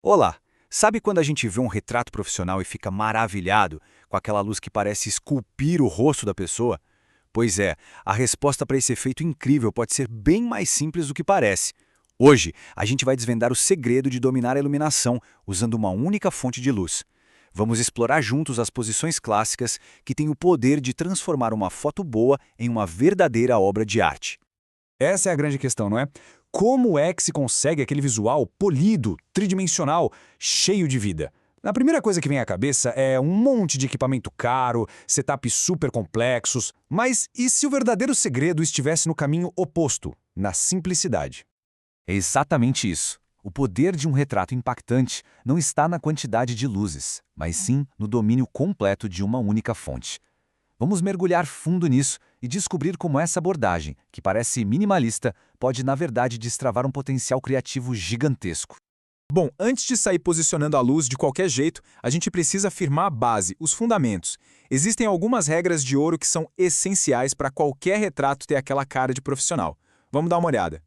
Olá! Sabe quando a gente vê um retrato profissional e fica maravilhado com aquela luz que parece esculpir o rosto da pessoa? Pois é, a resposta para esse efeito incrível pode ser bem mais simples do que parece. Hoje, a gente vai desvendar o segredo de dominar a iluminação usando uma única fonte de luz. Vamos explorar juntos as posições clássicas que têm o poder de transformar uma foto boa em uma verdadeira obra de arte. Essa é a grande questão, não é? Como é que se consegue aquele visual polido, tridimensional, cheio de vida? A primeira coisa que vem à cabeça é um monte de equipamento caro, setups super complexos, mas e se o verdadeiro segredo estivesse no caminho oposto, na simplicidade? É exatamente isso. O poder de um retrato impactante não está na quantidade de luzes, mas sim no domínio completo de uma única fonte. Vamos mergulhar fundo nisso e descobrir como essa abordagem, que parece minimalista, pode na verdade destravar um potencial criativo gigantesco. Bom, antes de sair posicionando a luz de qualquer jeito, a gente precisa afirmar a base, os fundamentos. Existem algumas regras de ouro que são essenciais para qualquer retrato ter aquela cara de profissional. Vamos dar uma olhada.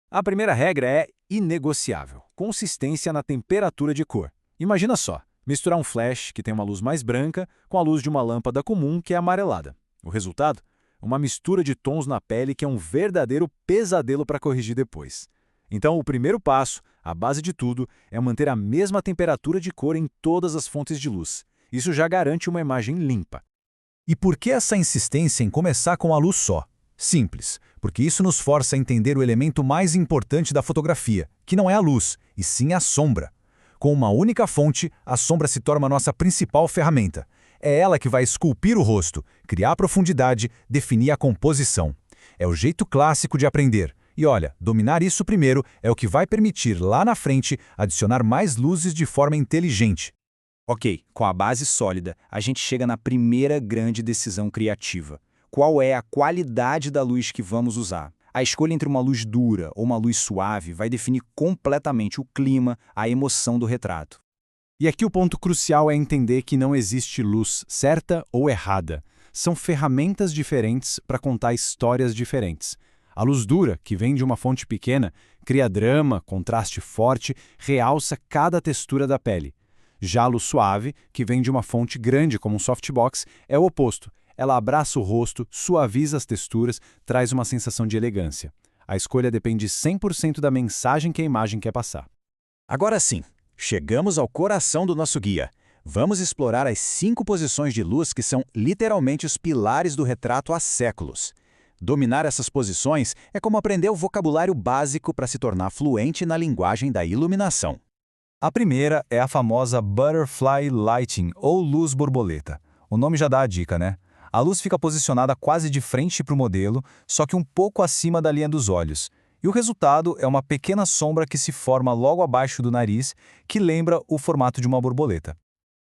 A primeira regra é inegociável: consistência na temperatura de cor. Imagina só, misturar um flash, que tem uma luz mais branca, com a luz de uma lâmpada comum, que é amarelada. O resultado? Uma mistura de tons na pele que é um verdadeiro pesadelo para corrigir depois. Então, o primeiro passo, a base de tudo, é manter a mesma temperatura de cor em todas as fontes de luz. Isso já garante uma imagem limpa. E por que essa insistência em começar com a luz só? Simples, porque isso nos força a entender o elemento mais importante da fotografia, que não é a luz, e sim a sombra. Com uma única fonte, a sombra se torna a nossa principal ferramenta. É ela que vai esculpir o rosto, criar profundidade, definir a composição. É o jeito clássico de aprender. E olha, dominar isso primeiro é o que vai permitir, lá na frente, adicionar mais luzes de forma inteligente. Ok, com a base sólida, a gente chega na primeira grande decisão criativa. Qual é a qualidade da luz que vamos usar? A escolha entre uma luz dura ou uma luz suave vai definir completamente o clima, a emoção do retrato. E aqui o ponto crucial é entender que não existe luz certa ou errada. São ferramentas diferentes para contar histórias diferentes. A luz dura, que vem de uma fonte pequena, cria drama, contraste forte, realça cada textura da pele. Já a luz suave, que vem de uma fonte grande como um softbox, é o oposto. Ela abraça o rosto, suaviza as texturas, traz uma sensação de elegância. A escolha depende 100% da mensagem que a imagem quer passar. Agora sim, chegamos ao coração do nosso guia. Vamos explorar as 5 posições de luz que são literalmente os pilares do retrato há séculos. Dominar essas posições é como aprender o vocabulário básico para se tornar fluente na linguagem da iluminação. A primeira é a famosa Butterfly Lighting, ou luz borboleta. O nome já dá a dica, né? A luz fica posicionada quase de frente para o modelo, só que um pouco acima da linha dos olhos. E o resultado é uma pequena sombra que se forma logo abaixo do nariz, que lembra o formato de uma borboleta.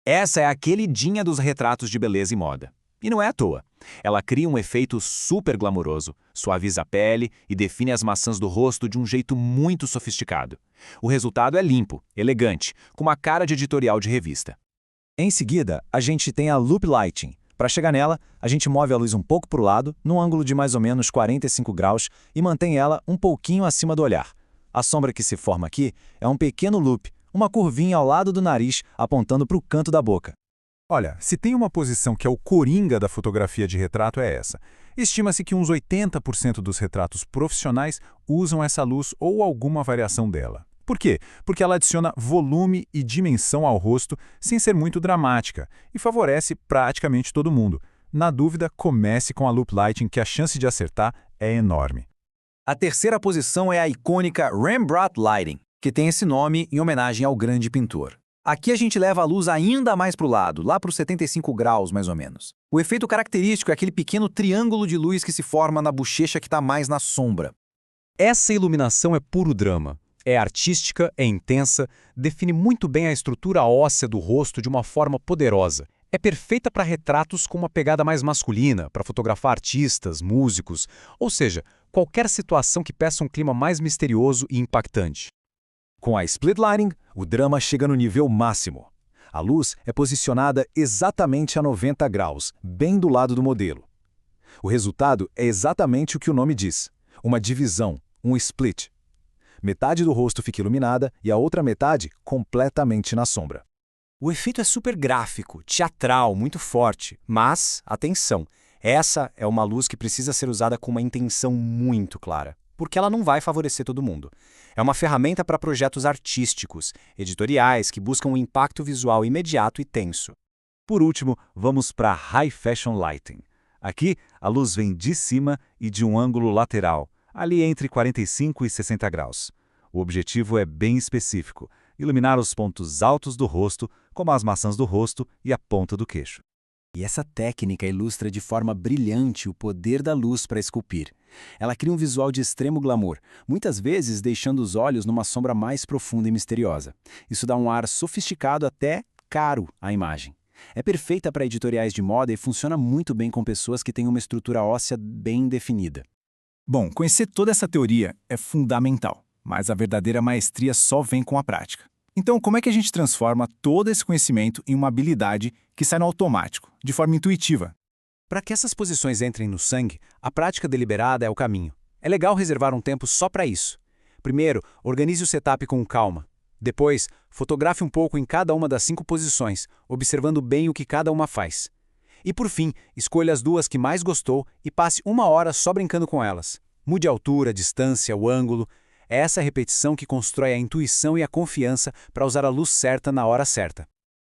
Essa é a queridinha dos retratos de beleza e moda. E não é à toa. Ela cria um efeito super glamouroso, suaviza a pele e define as maçãs do rosto de um jeito muito sofisticado. O resultado é limpo, elegante, com uma cara de editorial de revista. Em seguida, a gente tem a Loop Lighting. Para chegar nela, a gente move a luz um pouco para o lado, num ângulo de mais ou menos 45 graus, e mantém ela um pouquinho acima do olhar. A sombra que se forma aqui é um pequeno loop, uma curvinha ao lado do nariz, apontando para o canto da boca. Olha, se tem uma posição que é o coringa da fotografia de retrato é essa. Estima-se que uns 80% dos retratos profissionais usam essa luz ou alguma variação dela. Por quê? Porque ela adiciona volume e dimensão ao rosto sem ser muito dramática e favorece praticamente todo mundo. Na dúvida, comece com a Loop Lighting, que a chance de acertar é enorme. A terceira posição é a icônica Rembrandt Lighting, que tem esse nome em homenagem ao grande pintor. Aqui a gente leva a luz ainda mais para o lado, lá para os 75 graus mais ou menos. O efeito característico é aquele pequeno triângulo de luz que se forma na bochecha que está mais na sombra. Essa iluminação é puro drama. É artística, é intensa, define muito bem a estrutura óssea do rosto de uma forma poderosa. É perfeita para retratos com uma pegada mais masculina, para fotografar artistas, músicos, ou seja, qualquer situação que peça um clima mais misterioso e impactante. Com a Split Lighting, o drama chega no nível máximo. A luz é posicionada exatamente a 90 graus, bem do lado do modelo. O resultado é exatamente o que o nome diz: uma divisão, um split. Metade do rosto fica iluminada e a outra metade completamente na sombra. O efeito é super gráfico, teatral, muito forte, mas, atenção, essa é uma luz que precisa ser usada com uma intenção muito clara, porque ela não vai favorecer todo mundo. É uma ferramenta para projetos artísticos, editoriais que buscam um impacto visual imediato e tenso. Por último, vamos para High Fashion Lighting. Aqui, a luz vem de cima e de um ângulo lateral, ali entre 45 e 60 graus. O objetivo é bem específico: iluminar os pontos altos do rosto, como as maçãs do rosto e a ponta do queixo. E essa técnica ilustra de forma brilhante o poder da luz para esculpir. Ela cria um visual de extremo glamour, muitas vezes deixando os olhos numa sombra mais profunda e misteriosa. Isso dá um ar sofisticado até caro à imagem. É perfeita para editoriais de moda e funciona muito bem com pessoas que têm uma estrutura óssea bem definida. Bom, conhecer toda essa teoria é fundamental, mas a verdadeira maestria só vem com a prática. Então, como é que a gente transforma todo esse conhecimento em uma habilidade que sai no automático, de forma intuitiva? Para que essas posições entrem no sangue, a prática deliberada é o caminho. É legal reservar um tempo só para isso. Primeiro, organize o setup com calma. Depois, fotografe um pouco em cada uma das 5 posições, observando bem o que cada uma faz. E por fim, escolha as 2 que mais gostou e passe 1 hora só brincando com elas. Mude a altura, a distância, o ângulo. É essa repetição que constrói a intuição e a confiança para usar a luz certa na hora certa.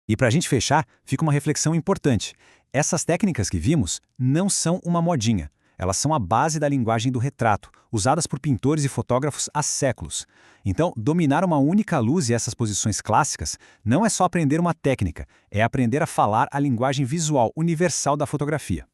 E para a gente fechar, fica uma reflexão importante. Essas técnicas que vimos não são uma modinha. Elas são a base da linguagem do retrato, usadas por pintores e fotógrafos há séculos. Então, dominar uma única luz e essas posições clássicas não é só aprender uma técnica, é aprender a falar a linguagem visual universal da fotografia.